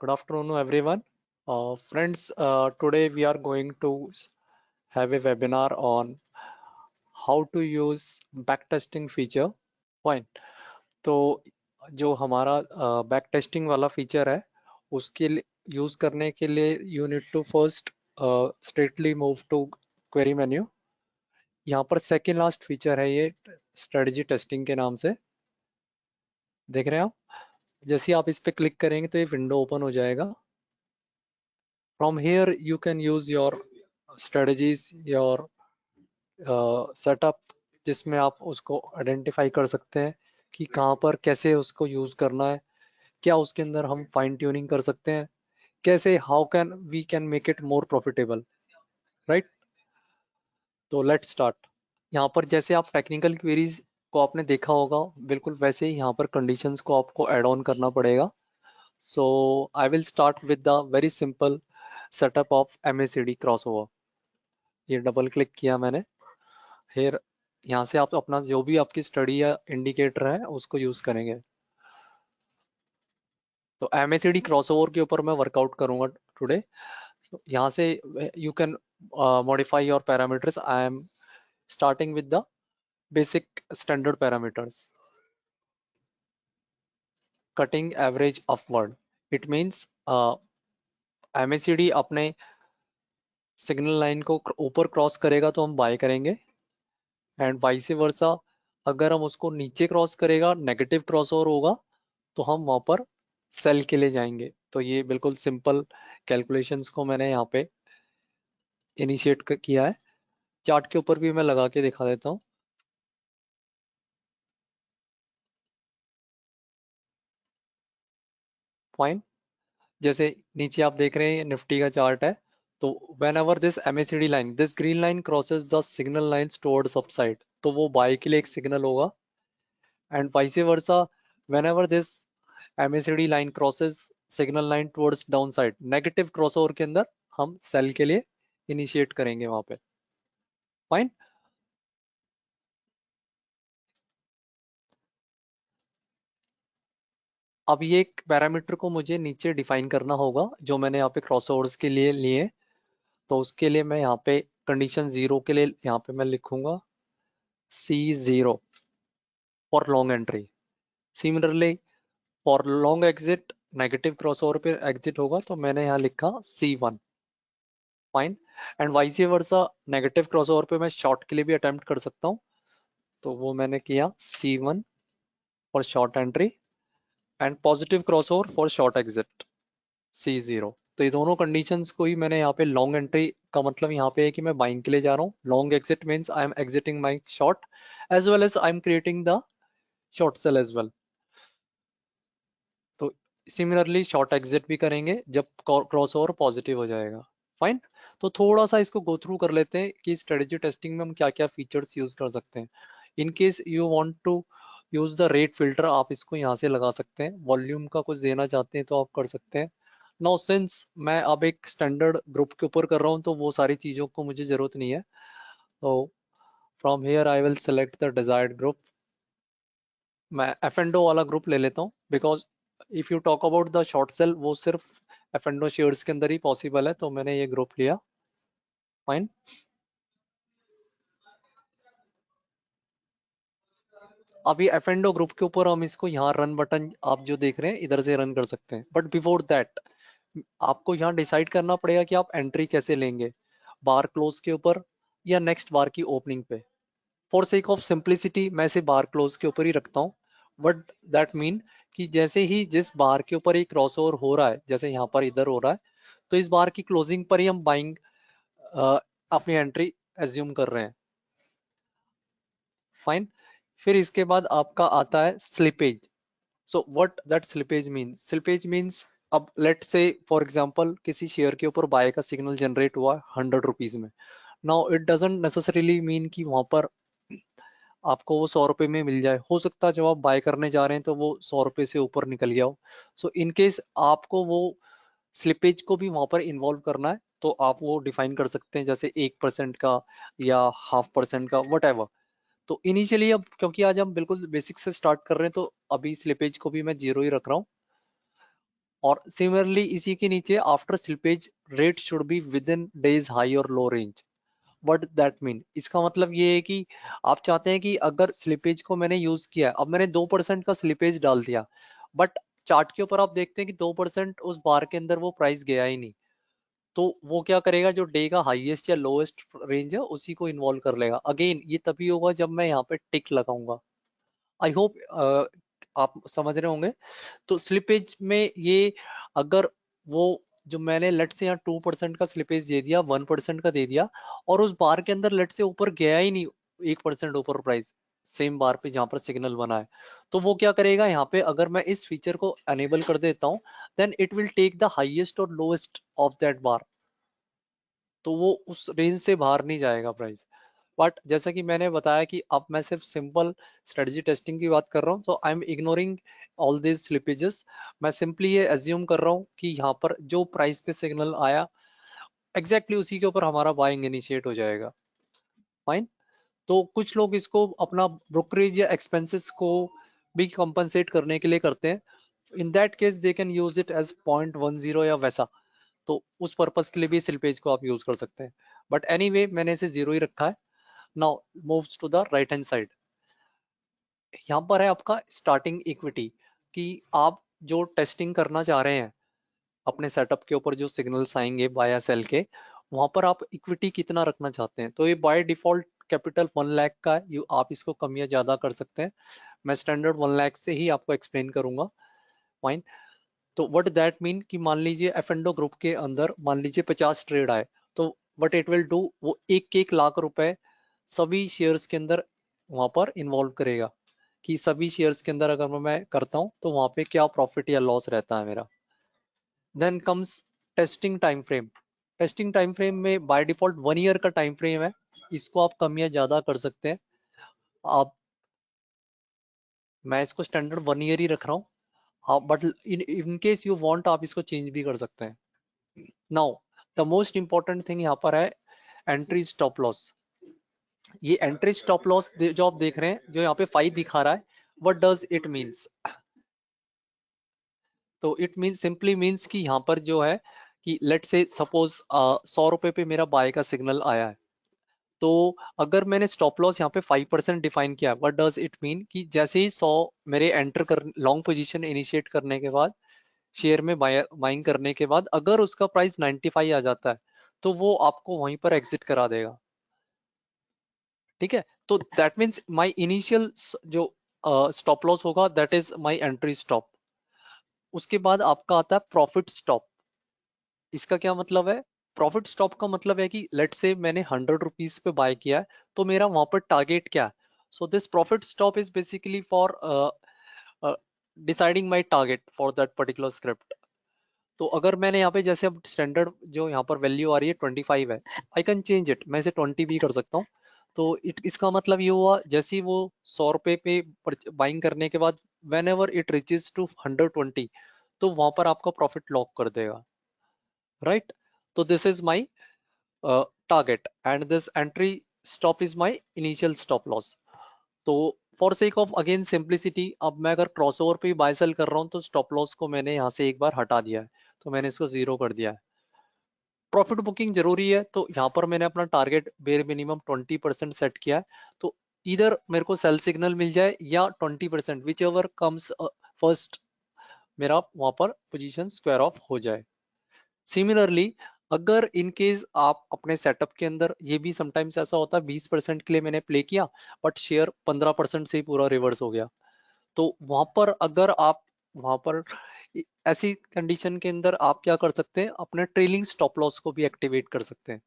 Good afternoon, everyone. Friends, today we are going to have a webinar on how to use backtesting feature. Fine. तो जो हमारा backtesting वाला feature है उसके use करने के लिए you need to first straightly move to query menu. यहाँ पर सेकेंड लास्ट फीचर है ये स्ट्रेटजी टेस्टिंग के नाम से, देख रहे हैं आप। जैसे ही आप इस पे क्लिक करेंगे तो ये विंडो ओपन हो जाएगा। From here you can use your strategies, your setup, जिसमें आप उसको आइडेंटिफाई कर सकते हैं कि कहाँ पर कैसे उसको यूज करना है, क्या उसके अंदर हम फाइन ट्यूनिंग कर सकते हैं, कैसे how can we can make it more profitable, right. तो लेट्स स्टार्ट। यहाँ पर जैसे आप टेक्निकल क्वेरीज को आपने देखा होगा, बिल्कुल वैसे ही यहाँ पर कंडीशंस को आपको ऐड ऑन करना पड़ेगा। So I will start with the very simple setup of MACD crossover. ये डबल क्लिक किया मैंने। फिर यहाँ से आप अपना जो भी आपकी स्टडी या इंडिकेटर है उसको यूज करेंगे। तो MACD क्रॉसओवर के ऊपर मैं वर्कआउट करूंगा टुडे। यहाँ से you can modify your parameters. I am starting with the basic standard parameters. Cutting average upward, it means MACD अपने सिग्नल लाइन को ऊपर क्रॉस करेगा तो हम बाय करेंगे, एंड वाइस वर्सा अगर हम उसको नीचे क्रॉस करेगा, नेगेटिव क्रॉस ओवर होगा, तो हम वहां पर सेल के लिए जाएंगे। तो ये बिल्कुल सिंपल कैलकुलेशंस को मैंने यहाँ पे इनिशिएट किया है। चार्ट के ऊपर भी मैं लगा के दिखा देता हूँ। फाइन। जैसे नीचे आप देख रहे हैं निफ्टी का चार्ट है। तो when ever this MACD line, this green line crosses the signal lines towards upside, तो वो बाय के लिए एक सिग्नल होगा। And vice versa when ever this MACD line crosses signal line towards down side, negative crossover के अंदर हम cell के लिए इनिशिएट करेंगे वहां पे। फाइन। अब ये एक पैरामीटर को मुझे नीचे डिफाइन करना होगा जो मैंने यहाँ पे क्रॉसओवर्स के लिए लिए। तो उसके लिए मैं यहाँ पे कंडीशन 0 के लिए यहाँ पे मैं लिखूंगा C0 for long entry. Similarly for long exit, negative crossover पे एग्जिट होगा तो मैंने यहाँ लिखा C1। Fine. And vice versa negative crossover पे मैं शॉर्ट के लिए भी अटेम्प्ट कर सकता हूँ, तो वो मैंने किया C1 for short entry, and positive crossover for short exit C0। तो ये दोनों कंडीशंस को ही मैंने यहाँ पे लॉन्ग एंट्री का मतलब यहाँ पे है कि मैं बाइंग के लिए जा रहा हूँ। Long exit means I am exiting my short as well as I am creating the short sell as well. तो सिमिलरली शॉर्ट एग्जिट भी करेंगे जब क्रॉस ओवर पॉजिटिव हो जाएगा। फाइन। तो थोड़ा सा इसको गो थ्रू कर लेते हैं कि स्ट्रेटेजी टेस्टिंग में हम क्या क्या फीचर्स यूज कर सकते हैं। In case you want to use the rate filter, आप इसको यहाँ से लगा सकते हैं। वॉल्यूम का कुछ देना चाहते हैं तो आप कर सकते हैं। नाउ सिंस मैं अब एक स्टैंडर्ड ग्रुप के ऊपर कर रहा हूँ तो वो सारी चीज़ों को मुझे ज़रूरत नहीं है। तो from here I will select the desired group. मैं F&O वाला ग्रुप ले लेता हूँ, because if you talk about the short cell वो सिर्फ F&O शेयर्स के अंदर ही पॉसिबल है, तो मैंने ये ग्रुप लिया। फाइन। अभी F&O ग्रुप के ऊपर हम इसको यहाँ रन बटन आप जो देख रहे हैं इधर से रन कर सकते हैं, बट बिफोर दैट आपको यहाँ डिसाइड करना पड़ेगा कि आप एंट्री कैसे लेंगे, बार क्लोज के ऊपर या नेक्स्ट बार की ओपनिंग पे। फॉर सेक ऑफ सिंप्लिसिटी मैं इसे बार क्लोज के ऊपर ही रखता हूँ। बट दैट मीन कि जैसे ही जिस बार के ऊपर ही क्रॉस ओवर हो रहा है, जैसे यहाँ पर इधर हो रहा है, तो इस बार की क्लोजिंग पर ही हम बाइंग अपनी एंट्री एज्यूम कर रहे हैं। फाइन। फिर इसके बाद आपका आता है slippage. So what that slippage means, slippage means अब लेट से फॉर एग्जांपल किसी शेयर के ऊपर बाय का सिग्नल जनरेट हुआ 100 रुपीज में। Now it doesn't necessarily mean कि वहां पर आपको वो 100 रुपए में मिल जाए। हो सकता है जब आप बाय करने जा रहे हैं तो वो 100 रुपए से ऊपर निकल गया हो। सो इन केस आपको वो स्लिपेज को भी वहां पर इन्वॉल्व करना है तो आप वो डिफाइन कर सकते हैं, जैसे 1% का या 0.5% का, वट एवर। तो इनिशियली अब क्योंकि आज हम बिल्कुल बेसिक से स्टार्ट कर रहे हैं तो अभी स्लिपेज को भी मैं 0 ही रख रहा हूँ। और सिमिलरली इसी के नीचे after slippage rate should be within days high और low range. What that mean, इसका मतलब ये है कि आप चाहते हैं कि अगर स्लिपेज को मैंने यूज किया, अब मैंने 2% का स्लिपेज डाल दिया, बट चार्ट के ऊपर आप देखते हैं कि 2% उस बार के अंदर वो प्राइस गया ही नहीं, तो वो क्या करेगा, जो डे का हाईएस्ट या लोएस्ट रेंज है उसी को इन्वॉल्व कर लेगा। अगेन ये तभी होगा जब मैं यहाँ पे टिक लगाऊंगा। आई होप आप समझ रहे होंगे। तो स्लिपेज में ये, अगर वो जो मैंने लेट से यहाँ 2% का स्लिपेज दे दिया, 1% का दे दिया, और उस बार के अंदर लेट से ऊपर गया ही नहीं 1% ऊपर प्राइस, सेम बार पे जहां पर सिग्नल बना है, तो वो क्या करेगा यहाँ पे, अगर मैं इस फीचर को अनेबल कर देता हूँ, then it will take the highest और लोएस्ट ऑफ दैट बार, तो वो उस रेंज से बाहर नहीं जाएगा प्राइस। बट जैसा कि मैंने बताया कि अब मैं सिर्फ सिंपल स्ट्रेटजी टेस्टिंग की बात कर रहा हूँ, तो I am ignoring all this slippages. मैं सिंपली ये एज्यूम कर रहा हूँ कि यहाँ पर जो प्राइस पे सिग्नल आया एग्जैक्टली उसी के ऊपर हमारा बाइंग इनिशिएट हो जाएगा। फाइन। तो कुछ लोग इसको अपना ब्रोकरेज या एक्सपेंसेस को भी कंपनसेट करने के लिए करते हैं। In that case they can use it as 0.10 या वैसा, तो उस पर्पस के लिए भी स्लिपेज को आप यूज कर सकते हैं। बट एनीवे मैंने इसे जीरो ही रखा है। Now moves to the right hand side. यहाँ पर है आपका स्टार्टिंग इक्विटी, कि आप जो टेस्टिंग करना चाह रहे हैं अपने सेटअप के ऊपर, जो सिग्नल्स आएंगे बाय या सेल के, वहां पर आप इक्विटी कितना रखना चाहते हैं। तो ये बाय डिफॉल्ट कैपिटल 1 लाख का है, आप इसको कम या ज्यादा कर सकते हैं। मैं स्टैंडर्ड 1 लाख से ही आपको एक्सप्लेन करूंगा। फाइन। तो व्हाट दैट मीन, कि मान लीजिए एफ एंडो ग्रुप के अंदर मान लीजिए 50 ट्रेड आए, तो व्हाट इट विल डू, वो 1 1 लाख रुपए सभी शेयर्स के अंदर वहां पर इन्वॉल्व करेगा, कि सभी शेयर्स के अंदर अगर मैं करता हूं तो वहां पे क्या प्रॉफिट या लॉस रहता है मेरा। Then comes testing time frame. Testing time frame में बाय डिफॉल्ट 1 ईयर का टाइम फ्रेम है, इसको आप कम या ज्यादा कर सकते हैं। आप, मैं इसको स्टैंडर्ड 1 ईयर ही रख रहा हूँ। हाँ, but in case you want आप इसको चेंज भी कर सकते हैं। Now the most important thing यहाँ पर है एंट्री स्टॉप लॉस। ये एंट्री स्टॉप लॉस जो आप देख रहे हैं, जो यहाँ पे 5 दिखा रहा है, व्हाट डज इट मीन्स। तो इट मीन सिंपली मीन्स कि यहाँ पर जो है कि लेट से सपोज 100 रुपए पे मेरा बाय का सिग्नल आया है, तो अगर मैंने स्टॉप लॉस यहाँ पे 5% डिफाइन किया, व्हाट डज इट मीन, कि जैसे ही 100 मेरे एंटर कर लॉन्ग पोजीशन इनिशिएट करने के बाद, शेयर में बाइंग करने के बाद, अगर उसका प्राइस 95 आ जाता है, तो वो आपको वहीं पर एग्जिट करा देगा। ठीक है, तो दैट मीन्स माय इनिशियल जो स्टॉप लॉस होगा, that is my entry stop. उसके बाद आपका आता है प्रॉफिट स्टॉप। इसका क्या मतलब है, प्रॉफिट स्टॉप का मतलब है कि लेट से मैंने 100 रुपीज पे बाय किया है, तो मेरा वहां पर टारगेट क्या है। So this profit stop is basically for deciding my target for that particular script. तो अगर मैंने यहाँ पे जैसे अब स्टैंडर्ड जो यहाँ पर वैल्यू आ रही है 25 है, आई कैन चेंज इट, मैं इसे 20 भी कर सकता हूँ। तो इसका मतलब ये हुआ, जैसे ही वो 100 रुपए पे बाइंग करने के बाद, whenever it reaches to 120, तो वहां पर आपका प्रॉफिट लॉक कर देगा। राइट। तो this is my target and this entry stop is my initial stop loss. तो for sake of again simplicity, अब मैं अगर क्रॉसओवर पे बाय सेल कर रहा हूँ, तो स्टॉप लॉस को मैंने यहाँ से एक बार हटा दिया है, तो मैंने इसको जीरो कर दिया है। प्रॉफिट बुकिंग जरूरी है, तो यहाँ पर मैंने अपना टारगेट बेर मिनिमम 20% सेट किया है। तो इधर मेरे को सेल सिग्नल मिल जाए या 20%, विच एवर कम्स फर्स्ट, मेरा वहां पर पोजीशन स्क्वायर ऑफ हो जाए। सिमिलरली, अगर इन केस आप अपने सेटअप के अंदर, ये भी समटाइम्स ऐसा होता है, 20% के लिए मैंने प्ले किया, बट शेयर 15% से ही पूरा रिवर्स हो गया, तो वहां पर अगर आप वहां पर ऐसी कंडीशन के अंदर आप क्या कर सकते हैं, अपने ट्रेलिंग स्टॉप लॉस को भी एक्टिवेट कर सकते हैं।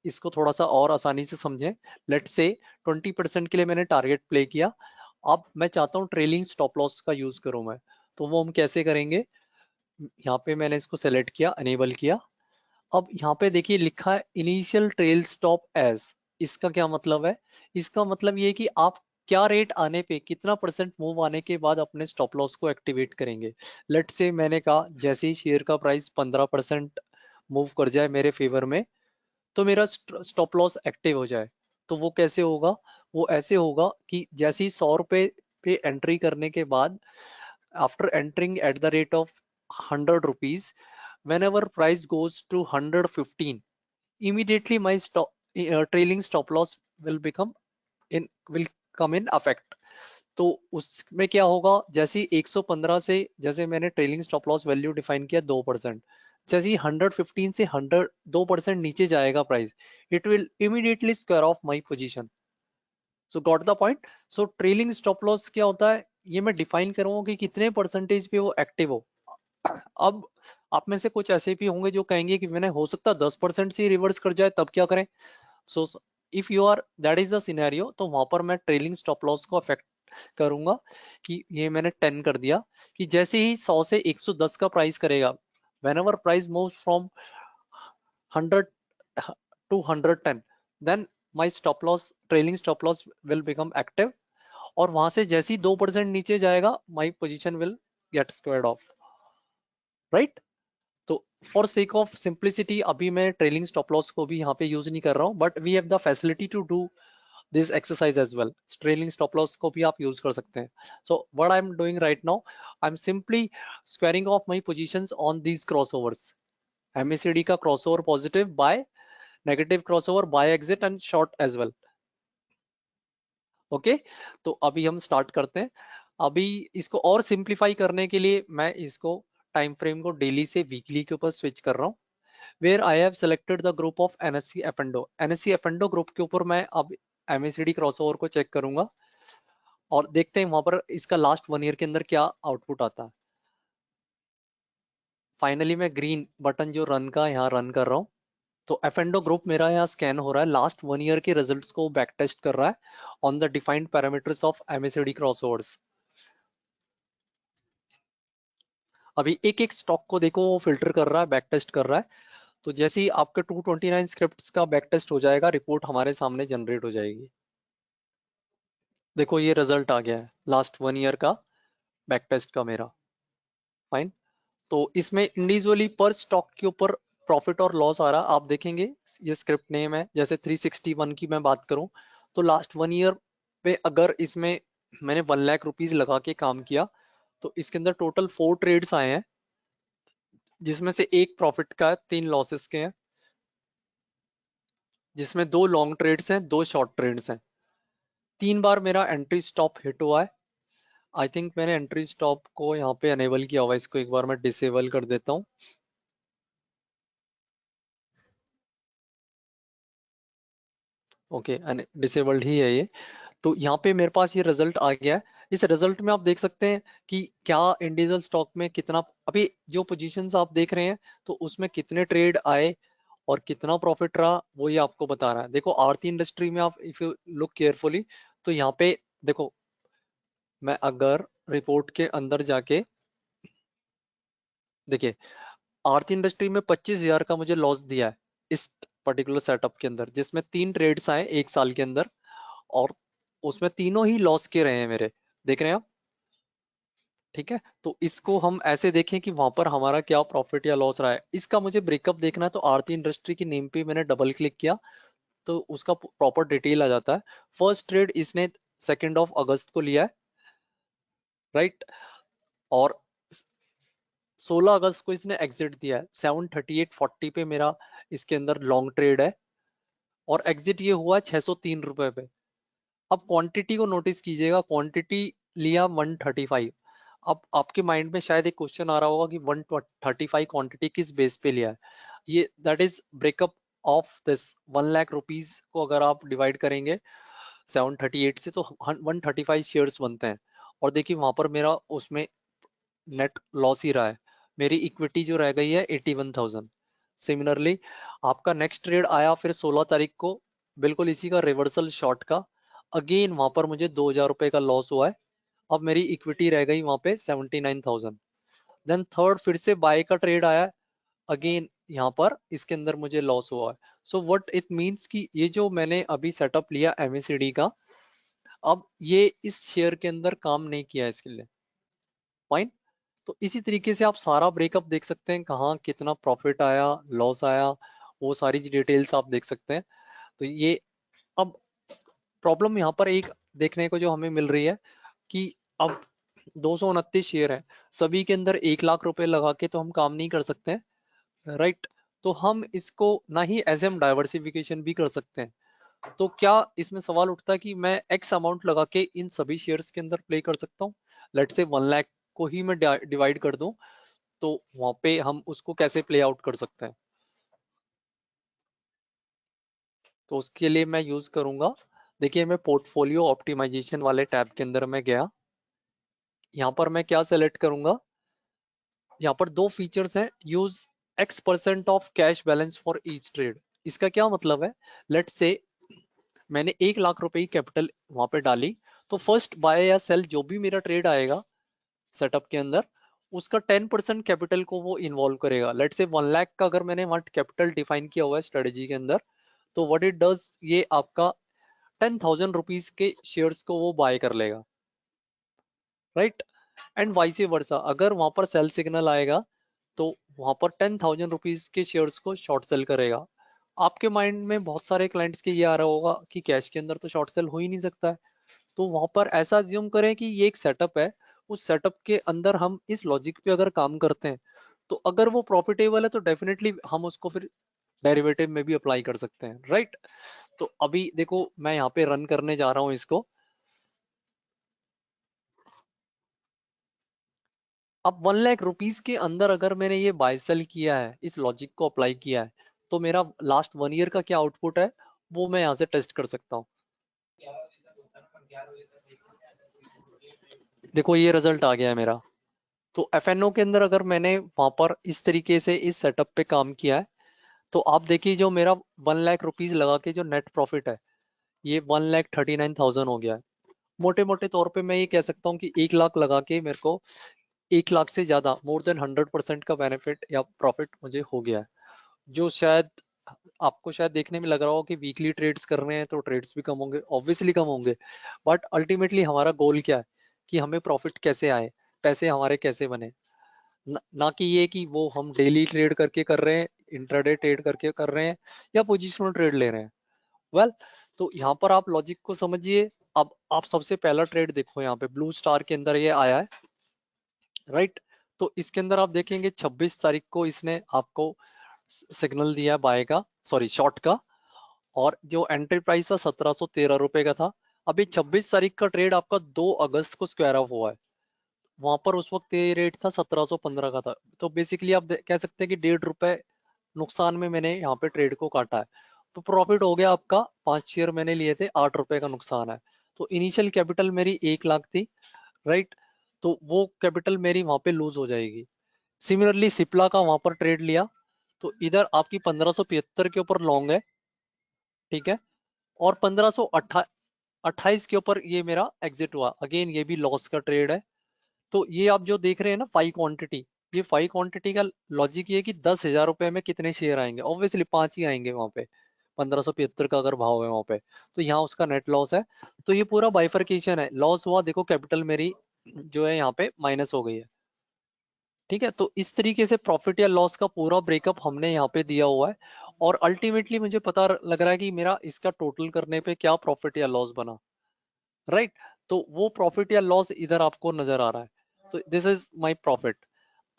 इसको थोड़ा सा और आसानी से समझें। लेट से 20% के लिए मैंने टारगेट प्ले किया, अब मैं चाहता हूँ ट्रेलिंग स्टॉप लॉस का यूज करूं मैं, तो वो हम कैसे करेंगे। यहाँ पे मैंने इसको सेलेक्ट किया, अनेबल किया। अब यहाँ पे देखिए लिखा है इनिशियल ट्रेल स्टॉप एज। इसका क्या मतलब है, इसका मतलब ये है कि आप क्या रेट आने पे, कितना परसेंट मूव आने के बाद अपने स्टॉप लॉस को एक्टिवेट करेंगे। लेट से मैंने कहा जैसे ही शेयर का प्राइस 15% मूव कर जाए मेरे फेवर में, तो मेरा स्टॉप लॉस एक्टिव हो जाए। तो वो कैसे होगा, वो ऐसे होगा कि जैसे ही 100 रुपए पे एंट्री करने के बाद, after entering at the rate of 100 rupees. Whenever price goes to 115, immediately my trailing stop loss will become will come in effect. तो उसमें क्या होगा, जैसे ही 115 से, जैसे मैंने trailing stop loss value define किया 2%, जैसे ही 115 से 2% नीचे जाएगा price, it will immediately square of my position. So got the point. So trailing stop loss क्या होता है, ये मैं डिफाइन करूंगा कि कितने परसेंटेज पे वो एक्टिव हो. अब आप में से कुछ ऐसे भी होंगे जो कहेंगे कि मैंने हो सकता है 10% से रिवर्स कर जाए, तब क्या करें. So if you are that is the scenario, तो वहां पर मैं ट्रेलिंग स्टॉप लॉस को अफेक्ट करूंगा कि ये मैंने 10 कर दिया, कि जैसे ही 100 से 110 का प्राइस करेगा, whenever price move from 100 to 110, then my stop loss, trailing stop loss will become active. और वहां से जैसे ही 2% नीचे जाएगा, my position will get squared off. Right. तो फॉर सेक ऑफ सिंप्लिसिटी अभी मैं ट्रेलिंग स्टॉप लॉस को भी यहाँ पे यूज नहीं कर रहा हूँ, but we have the facility to do this exercise as well. Trailing stop loss को भी आप यूज कर सकते हैं. So what I'm doing right now, I'm simply squaring off my positions on these crossovers. MACD का crossover positive, buy, negative crossover, buy, exit and short as well. Okay. तो अभी हम स्टार्ट करते हैं. अभी इसको और सिंप्लीफाई करने के लिए मैं इसको टाइम फ्रेम को डेली से वीकली के ऊपर स्विच कर रहा हूँ. Where I have selected the group of NSE F&O. NSE F&O group के ऊपर मैं अब MACD क्रॉसओवर को चेक करूंगा और देखते हैं वहां पर इसका लास्ट 1 ईयर के अंदर क्या आउटपुट आता है. फाइनली मैं ग्रीन बटन जो रन का यहाँ रन कर रहा हूँ. तो F&O ग्रुप मेरा यहाँ स्कैन हो रहा है, लास्ट 1 ईयर के रिजल्ट्स को बैक टेस्ट कर रहा है on the defined parameters of MACD crossovers. अभी एक एक स्टॉक को देखो वो फिल्टर कर रहा है, बैक टेस्ट कर रहा है. तो जैसे ही आपके 229 स्क्रिप्ट्स का बैक टेस्ट हो जाएगा, रिपोर्ट हमारे सामने जनरेट हो जाएगी. देखो ये रिजल्ट आ गया है लास्ट 1 ईयर का बैक टेस्ट का मेरा. फाइन. तो इसमें इंडिविजुअली पर स्टॉक के ऊपर प्रॉफिट और लॉस आ रहा आप देखेंगे. ये स्क्रिप्ट नेम है. जैसे 361 की मैं बात करूं, तो लास्ट 1 ईयर पे अगर इसमें मैंने 1 लाख रुपीज लगा के काम किया, तो इसके अंदर टोटल 4 ट्रेड्स आए हैं, जिसमें से एक प्रॉफिट का है, 3 लॉसेस के हैं, जिसमें 2 लॉन्ग ट्रेड्स हैं, 2 शॉर्ट ट्रेड्स हैं. 3 बार मेरा एंट्री स्टॉप हिट हुआ है. आई थिंक मैंने एंट्री स्टॉप को यहाँ पे अनेबल किया हुआ है, इसको एक बार मैं डिसेबल कर देता हूँ. ओके, डिसेबल्ड ही है ये. तो यहाँ पे मेरे पास ये रिजल्ट आ गया है. इस रिजल्ट में आप देख सकते हैं कि क्या इंडिविजुअल स्टॉक में कितना, अभी जो पोजीशंस आप देख रहे हैं, तो उसमें कितने ट्रेड आए और कितना प्रॉफिट रहा, वो ये आपको बता रहा है. देखो आरती इंडस्ट्री में आप इफ यू लुक केयरफुली, तो यहाँ पे देखो, मैं अगर रिपोर्ट के अंदर जाके देखिए, आरती इंडस्ट्री में 25,000 का मुझे लॉस दिया है इस पर्टिकुलर सेटअप के अंदर, जिसमें 3 ट्रेड्स आए 1 साल के अंदर, और उसमें तीनों ही लॉस के रहे हैं मेरे. देख रहे हैं आप. ठीक है. तो इसको हम ऐसे देखें कि वहां पर हमारा क्या प्रॉफिट या लॉस रहा है, इसका मुझे ब्रेकअप देखना है. तो आरती इंडस्ट्री की नेम पे मैंने डबल क्लिक किया, तो उसका प्रॉपर डिटेल आ जाता है. फर्स्ट ट्रेड इसने 2 अगस्त को लिया है. राइट. और 16 अगस्त को इसने एग्जिट दिया है. 738.40 पे मेरा इसके अंदर लॉन्ग ट्रेड है, और एग्जिट ये हुआ है 603 रुपए पे. अब क्वांटिटी को नोटिस कीजिएगा, क्वांटिटी लिया 135. अब आपके माइंड में शायद एक क्वेश्चन आ रहा होगा कि 135 क्वांटिटी किस बेस पे लिया है. ये that is breakup of this 1 lakh rupees को अगर आप डिवाइड करेंगे 738 से, तो 135 शेयर्स बनते हैं. और देखिए वहां पर मेरा उसमें नेट लॉस ही रहा है. मेरी इक्विटी जो रह गई है 81,000. सिमिलरली आपका नेक्स्ट ट्रेड आया फिर 16 तारीख को, बिल्कुल इसी का रिवर्सल शॉर्ट का. अगेन वहां पर मुझे 2,000 रुपए का लॉस हुआ है. अब मेरी इक्विटी रह गई वहां पे 79,000. देन थर्ड फिर से बाय का ट्रेड आया, अगेन यहाँ पर इसके अंदर मुझे लॉस हुआ है. सो व्हाट इट मींस कि ये जो मैंने अभी सेटअप लिया MACD का, अब ये इस शेयर के अंदर काम नहीं किया है इसके लिए. फाइन. तो इसी तरीके से आप सारा ब्रेकअप देख सकते हैं, कहाँ कितना प्रॉफिट आया, लॉस आया, वो सारी डिटेल्स आप देख सकते हैं. तो ये, अब प्रॉब्लम यहाँ पर एक देखने को जो हमें मिल रही है कि अब 229 शेयर है, सभी के अंदर 1 लाख रुपए लगा के तो हम काम नहीं कर सकते हैं, राइट। तो हम इसको ना ही ऐसे हम डाइवर्सिफिकेशन भी कर सकते हैं। तो क्या इसमें सवाल उठता है कि मैं एक्स अमाउंट लगा के इन सभी शेयर्स के अंदर प्ले कर सकता हूँ? लेट से 1 लाख को ही मैं डिवाइड कर दूं, तो वहां पे हम उसको कैसे प्ले आउट कर सकते हैं? तो उसके लिए मैं यूज करूंगा, देखिए मैं पोर्टफोलियो ऑप्टिमाइजेशन वाले टैब के अंदर मैं गया। यहाँ पर मैं क्या सेलेक्ट करूंगा, यहाँ पर दो फीचर्स हैं, use X% of cash balance for each trade. इसका क्या मतलब है, लेट से मैंने 1 लाख रुपए की कैपिटल वहां पे डाली, तो फर्स्ट बाय या सेल जो भी मेरा ट्रेड आएगा सेटअप के अंदर, उसका 10% कैपिटल को वो इन्वॉल्व करेगा। लेट से 1 लाख का अगर मैंने वहां कैपिटल डिफाइन किया हुआ है स्ट्रेटेजी के अंदर, तो व्हाट इट डज, ये आपका 10,000 रुपीज के शेयर्स को वो बाय कर लेगा, राइट। एंड वाइस वर्सा, अगर वहां पर सेल सिग्नल आएगा तो वहां पर 10,000 रुपीज के शेयर्स को शॉर्ट सेल करेगा। आपके माइंड में बहुत सारे क्लाइंट्स के ये आ रहा होगा कि कैश के अंदर तो शॉर्ट सेल हो ही नहीं सकता है। तो वहां पर ऐसा अज्यूम करें कि ये एक सेटअप है, उस सेटअप के अंदर हम इस लॉजिक पे अगर काम करते हैं, तो अगर वो प्रॉफिटेबल है तो डेफिनेटली हम उसको फिर डेरिवेटिव में भी अप्लाई कर सकते हैं, राइट। तो अभी देखो मैं यहाँ पे रन करने जा रहा हूँ इसको। अब 1 लाख रुपीज के अंदर अगर मैंने ये बाय सेल किया है, इस लॉजिक को अप्लाई किया है, तो मेरा लास्ट 1 ईयर का क्या आउटपुट है वो मैं यहाँ से टेस्ट कर सकता हूँ। देखो ये रिजल्ट आ गया है मेरा। तो एफएनओ के अंदर अगर मैंने वहां पर इस तरीके से इस सेटअप पे काम किया है, तो आप देखिए जो मेरा 1 लाख रुपीज लगा के जो नेट प्रॉफिट है, ये 1,39,000 हो गया है। मोटे मोटे तौर पे मैं ये कह सकता हूँ कि 1 लाख लगा के मेरे को 1 लाख से ज्यादा मोर देन 100% का बेनिफिट या प्रॉफिट मुझे हो गया है। जो शायद आपको शायद देखने में लग रहा हो कि वीकली ट्रेड्स कर रहे हैं तो ट्रेड्स भी कम होंगे, ऑब्वियसली कम होंगे। बट अल्टीमेटली हमारा गोल क्या है कि हमें प्रॉफिट कैसे आए, पैसे हमारे कैसे बने। ना कि ये कि वो हम डेली ट्रेड करके कर रहे हैं, इंट्राडे ट्रेड करके कर रहे हैं, या पोजिशनल ट्रेड ले रहे हैं। वेल, तो यहाँ पर आप लॉजिक को समझिए। अब आप सबसे पहला ट्रेड देखो, यहाँ पे ब्लू स्टार के अंदर ये आया है, राइट। तो इसके अंदर आप देखेंगे 26 तारीख को इसने आपको सिग्नल दिया बाय का, सॉरी शॉर्ट का। और जो एंट्री प्राइस था 1713 रुपए का था। अभी 26 तारीख का ट्रेड आपका 2 अगस्त को स्क्वायर ऑफ हुआ है। वहां पर उस वक्त ये रेट था 1715 का था। तो बेसिकली आप कह सकते हैं कि 1.5 रुपए नुकसान में मैंने यहाँ पे ट्रेड को काटा है। तो प्रॉफिट हो गया आपका, 5 शेयर मैंने लिए थे, 8 रुपए का नुकसान है। तो इनिशियल कैपिटल मेरी 1 लाख थी, राइट। तो वो कैपिटल मेरी वहां पे लूज हो जाएगी। सिमिलरली सिप्ला का वहां पर ट्रेड लिया, तो इधर आपकी 1575 के ऊपर लॉन्ग है, ठीक है। और 1528 के ऊपर ये मेरा एग्जिट हुआ, अगेन ये भी लॉस का ट्रेड है। तो ये आप जो देख रहे हैं ना 5 क्वांटिटी, ये 5 क्वांटिटी का लॉजिक ये है कि 10,000 रुपए में कितने शेयर आएंगे, ऑब्वियसली 5 ही आएंगे वहां पे। 1575 का अगर भाव है वहां पे, तो यहाँ उसका नेट लॉस है। तो ये पूरा बाइफरकेशन है, लॉस हुआ, देखो कैपिटल मेरी जो है यहाँ पे माइनस हो गई है, ठीक है। तो इस तरीके से प्रॉफिट या लॉस का पूरा ब्रेकअप हमने यहाँ पे दिया हुआ है। और अल्टीमेटली मुझे पता लग रहा है कि मेरा इसका टोटल करने पे क्या प्रॉफिट या लॉस बना, राइट। तो वो प्रॉफिट या लॉस इधर आपको नजर आ रहा है, तो दिस इज माय प्रॉफिट।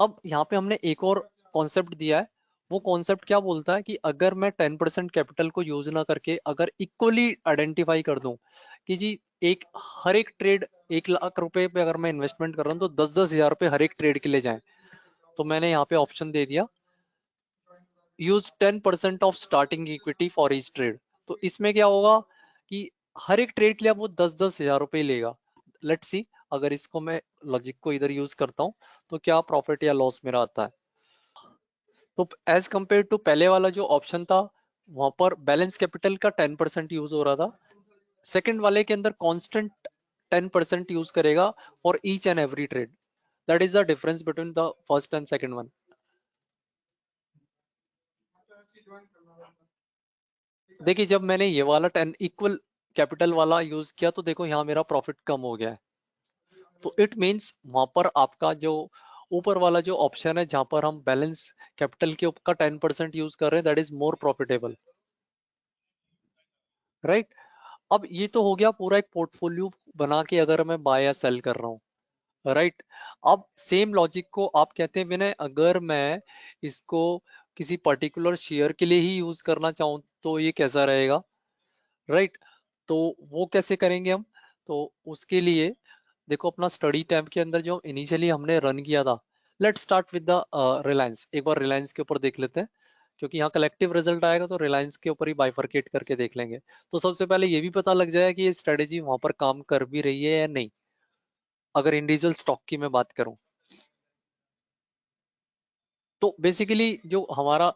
अब यहाँ पे हमने एक और कॉन्सेप्ट दिया है। वो कॉन्सेप्ट क्या बोलता है कि अगर मैं 10% कैपिटल को यूज ना करके अगर इक्वली आइडेंटिफाई कर दूं कि जी एक हर एक ट्रेड 1 लाख रुपए पे अगर मैं इन्वेस्टमेंट कर रहा हूँ तो 10-10 हजार रुपए हर एक ट्रेड के लिए जाए, तो मैंने यहाँ पे ऑप्शन दे दिया, use 10% of starting equity for each trade. तो इसमें क्या होगा कि हर एक ट्रेड के लिए वो 10-10 हजार रुपए लेगा। लेट्स सी, अगर इसको मैं लॉजिक को इधर यूज करता हूँ तो क्या प्रॉफिट या लॉस मेरा आता है। तो एज कंपेयर टू पहले वाला जो ऑप्शन था, वहां पर बैलेंस कैपिटल का 10% यूज हो रहा था। सेकंड वाले के अंदर कांस्टेंट 10% यूज करेगा for each and every trade. That is the difference between the first and second one. देखिए जब मैंने ये वाला 10 इक्वल कैपिटल वाला यूज किया, तो देखो यहाँ मेरा प्रॉफिट कम हो गया है। तो इट मीन्स वहां पर आपका जो ऊपर वाला जो ऑप्शन है जहां पर हम बैलेंस कैपिटल के ऊपर 10% यूज कर रहे हैं, that is more profitable, right. अब ये तो हो गया पूरा एक पोर्टफोलियो बना के अगर मैं बाय या सेल कर रहा हूँ। राइट। अब सेम लॉजिक को आप कहते हैं विनय, अगर मैं इसको किसी पर्टिकुलर शेयर के लिए ही यूज करना चाहूँ तो ये कैसा रहेगा, राइट। तो वो कैसे करेंगे हम, तो उसके लिए देखो अपना स्टडी टैब के अंदर जो इनिशियली हमने रन किया था, let start with the Reliance. एक बार रिलायंस के ऊपर देख लेते हैं, क्योंकि यहाँ कलेक्टिव रिजल्ट आएगा तो रिलायंस के ऊपर ही बाइफरकेट करके देख लेंगे। तो सबसे पहले ये भी पता लग जाए कि ये स्ट्रेटेजी वहां पर काम कर भी रही है या नहीं, अगर इंडिविजुअल स्टॉक की मैं बात करूं। तो बेसिकली जो हमारा